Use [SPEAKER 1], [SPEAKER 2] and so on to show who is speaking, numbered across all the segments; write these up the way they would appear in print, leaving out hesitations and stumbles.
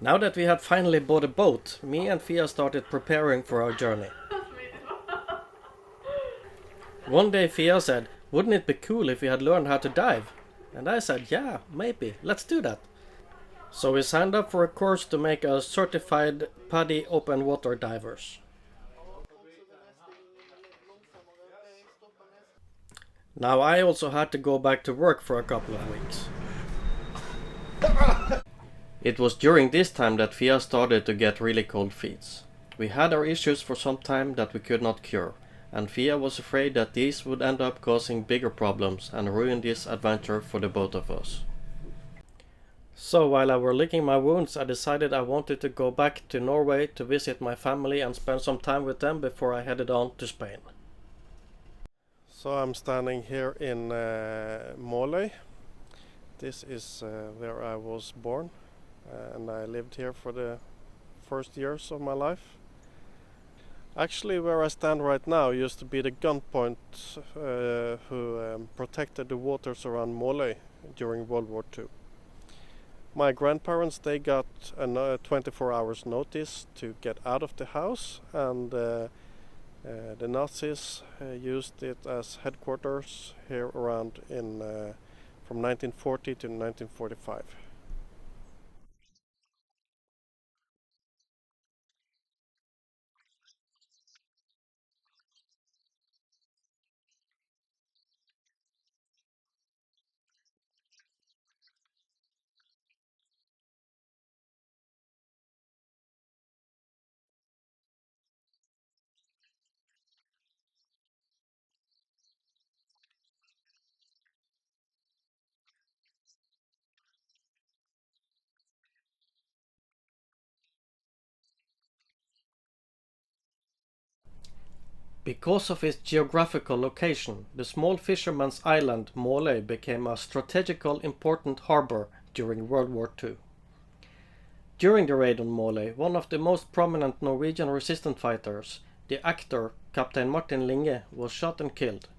[SPEAKER 1] Now that we had finally bought a boat, me and Fia started preparing for our journey. One day Fia said, "Wouldn't it be cool if we had learned how to dive?" And I said, "Yeah, maybe, let's do that." So we signed up for a course to make us certified Padi open water divers. Now I also had to go back to work for a couple of weeks. It was during this time that Fia started to get really cold feet. We had our issues for some time that we could not cure, and Fia was afraid that these would end up causing bigger problems and ruin this adventure for the both of us. So while I were licking my wounds, I decided I wanted to go back to Norway to visit my family and spend some time with them before I headed on to Spain. So I'm standing here in Norway. This is where I was born. And I lived here for the first years of my life. Actually, where I stand right now used to be the gunpoint who protected the waters around Mole during World War II. My grandparents, they got a 24 hours notice to get out of the house, and the Nazis used it as headquarters here around from 1940 to 1945. Because of its geographical location, the small fisherman's island Mole became a strategical important harbor during World War II. During the raid on Mole, one of the most prominent Norwegian resistance fighters, the actor Captain Martin Linge, was shot and killed.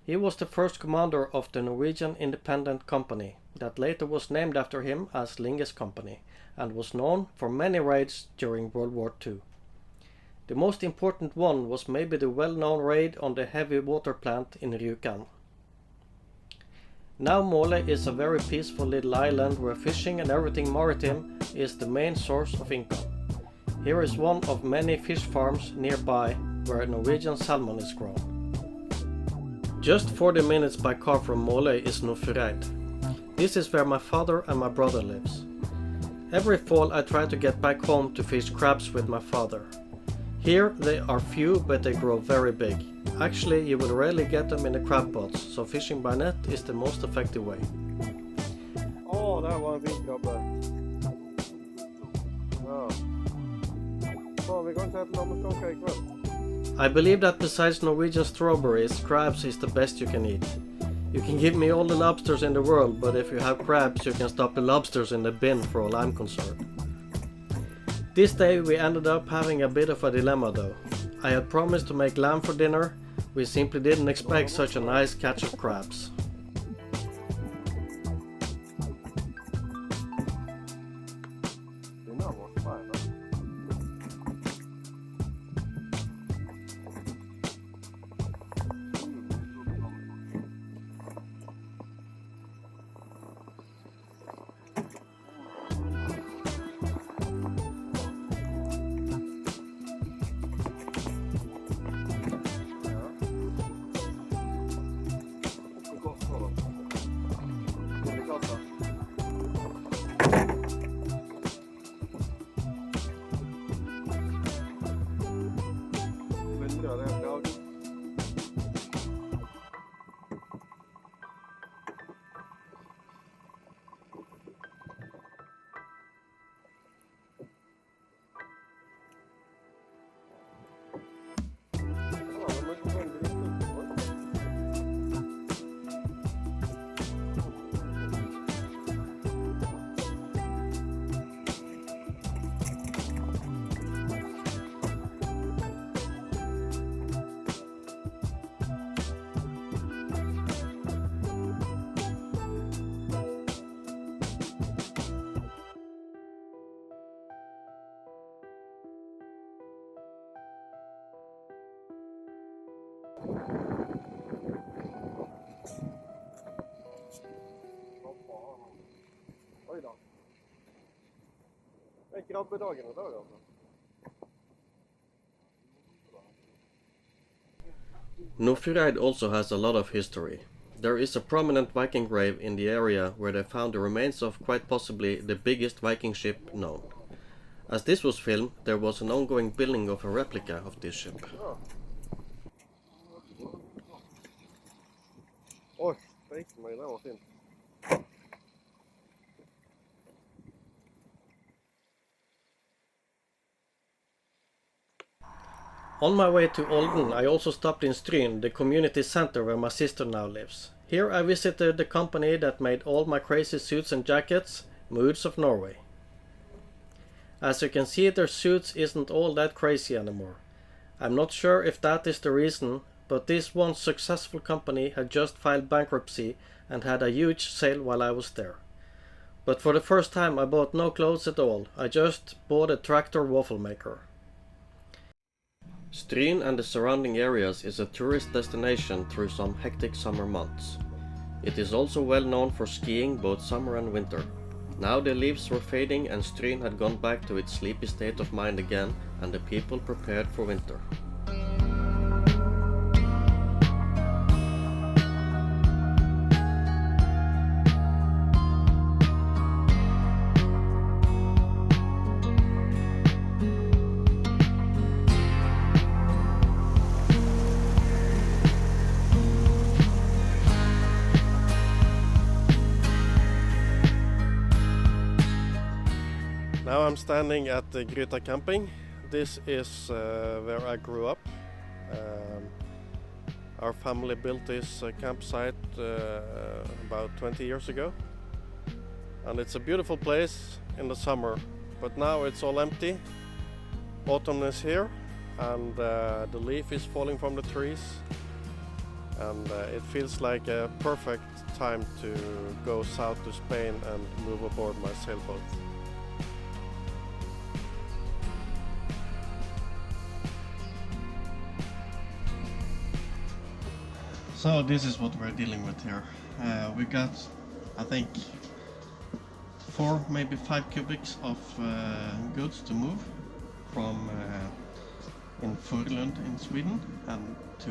[SPEAKER 1] He was the first commander of the Norwegian Independent Company, that later was named after him as Linge's Company, and was known for many raids during World War II. The most important one was maybe the well-known raid on the heavy water plant in Rjukan. Now Mole is a very peaceful little island where fishing and everything maritime is the main source of income. Here is one of many fish farms nearby where Norwegian salmon is grown. Just 40 minutes by car from Mole is Nordfjordeid. This is where my father and my brother lives. Every fall I try to get back home to fish crabs with my father. Here they are few, but they grow very big. Actually, you will rarely get them in the crab pots, so fishing by net is the most effective way.
[SPEAKER 2] Där var en vinkrabbe. Ja. Vi kan inte äta någon skånka ikväll.
[SPEAKER 1] I believe that besides Norwegian strawberries, crabs is the best you can eat. You can give me all the lobsters in the world, but if you have crabs, you can stop the lobsters in the bin for all I'm concerned. This day we ended up having a bit of a dilemma though. I had promised to make lamb for dinner. We simply didn't expect such a nice catch of crabs.
[SPEAKER 2] Oj då. Det är krabbedagen idag alltså.
[SPEAKER 1] Nordfjordeid also has a lot of history. There is a prominent Viking grave in the area where they found the remains of quite possibly the biggest Viking ship known. As this was filmed, there was an ongoing building of a replica of this ship.
[SPEAKER 2] Oj, steak mig, det var fint.
[SPEAKER 1] On my way to Olden, I also stopped in Stryn, the community center where my sister now lives. Here I visited the company that made all my crazy suits and jackets, Moods of Norway. As you can see, their suits isn't all that crazy anymore. I'm not sure if that is the reason, but this once successful company had just filed bankruptcy and had a huge sale while I was there. But for the first time I bought no clothes at all, I just bought a tractor waffle maker. Stryn and the surrounding areas is a tourist destination through some hectic summer months. It is also well known for skiing both summer and winter. Now the leaves were fading and Stryn had gone back to its sleepy state of mind again, and the people prepared for winter.
[SPEAKER 2] Now I'm standing at the Gryta camping. This is where I grew up. Our family built this campsite about 20 years ago. And it's a beautiful place in the summer, but now it's all empty. Autumn is here and the leaf is falling from the trees. And it feels like a perfect time to go south to Spain and move aboard my sailboat.
[SPEAKER 1] So this is what we're dealing with here. We got, I think, 4, maybe 5 cubics of goods to move from in Furlund in Sweden and to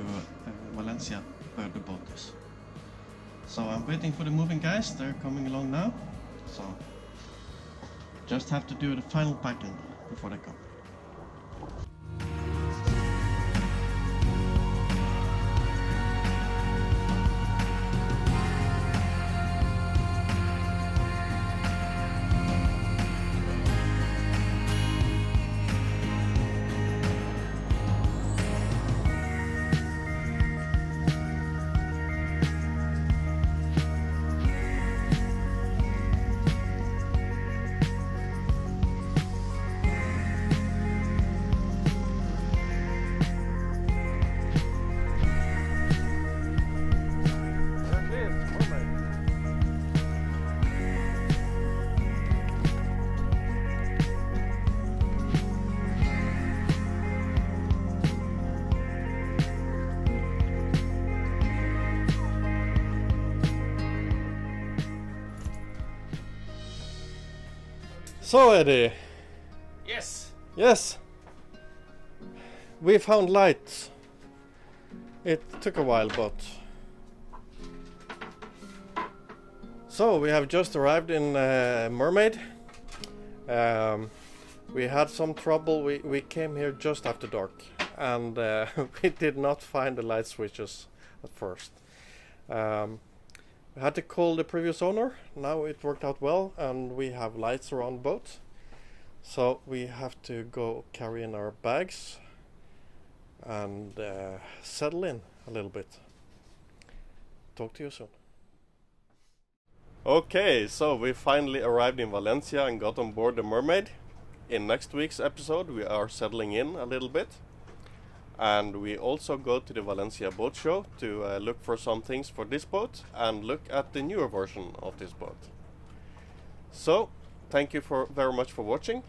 [SPEAKER 1] Valencia, where the boat is. So I'm waiting for the moving guys. They're coming along now. So just have to do the final packing before they come.
[SPEAKER 2] So Eddy.
[SPEAKER 3] Yes.
[SPEAKER 2] Yes. We found lights. It took a while, but... So we have just arrived in Mermaid. We had some trouble. We came here just after dark and we did not find the light switches at first. We had to call the previous owner. Now it worked out well and we have lights around the boat. So we have to go carry in our bags and settle in a little bit. Talk to you soon. Okay, so we finally arrived in Valencia and got on board the Mermaid. In next week's episode we are settling in a little bit. And we also go to the Valencia boat show to look for some things for this boat and look at the newer version of this boat. So, thank you very much for watching.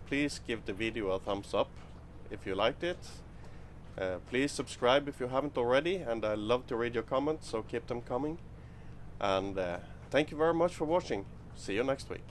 [SPEAKER 2] Please give the video a thumbs up if you liked it. Please subscribe if you haven't already, and I love to read your comments, so keep them coming. And thank you very much for watching. See you next week.